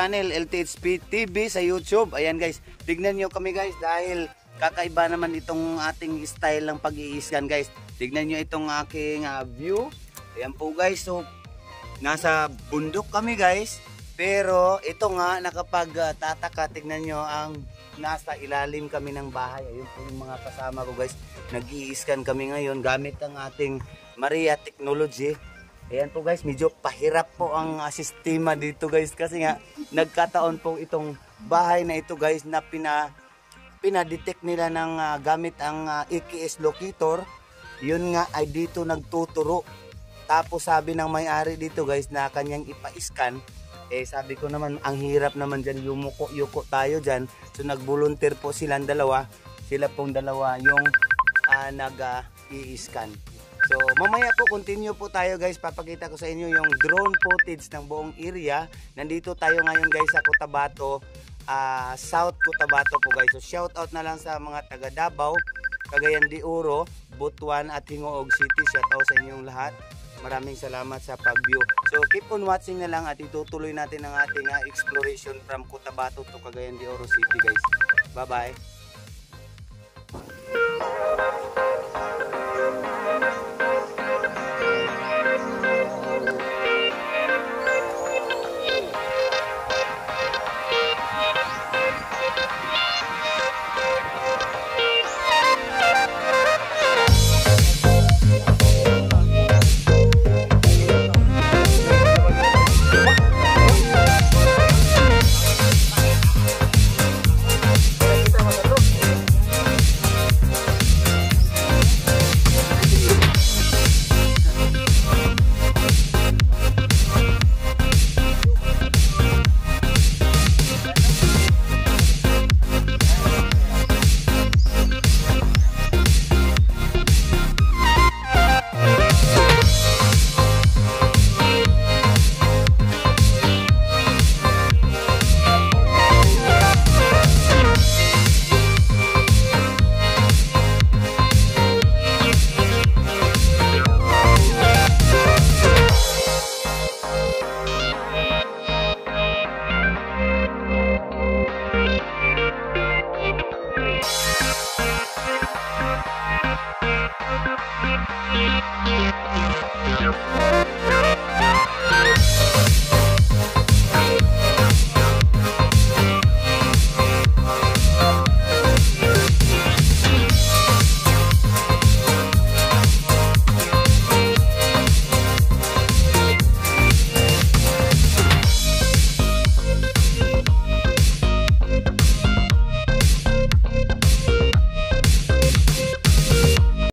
channel LTHP TV sa YouTube. Ayan guys, tignan nyo kami guys dahil kakaiba naman itong ating style ng pag-i-scan guys. Tignan nyo itong aking view. Ayan po guys, so nasa bundok kami guys. Pero ito nga nakapagtataka, tignan nyo ang nasa ilalim kami ng bahay. Ayun po yung mga kasama ko guys. Nag-i-scan kami ngayon gamit ang ating Maria Technology. Ayan po guys, medyo pahirap po ang sistema dito guys kasi nga nagkataon po itong bahay na ito guys na pinadetect nila ng gamit ang EKS locator. Yun nga ay dito nagtuturo. Tapos sabi ng may-ari dito guys na kanyang ipa-scan. Sabi ko naman ang hirap naman dyan, yuko tayo dyan. So nag-volunteer po silang dalawa. Sila pong dalawa yung nag-i-scan. So mamaya po continue po tayo guys, papakita ko sa inyo yung drone footage ng buong area. Nandito tayo ngayon guys sa Cotabato, South Cotabato po guys. So shout out na lang sa mga taga Davao, Cagayan de Oro, Butuan at Hingoog City. Shout out sa inyong lahat. Maraming salamat sa pag-view. So keep on watching na lang at itutuloy natin ang ating exploration from Cotabato to Cagayan de Oro City guys. Bye bye.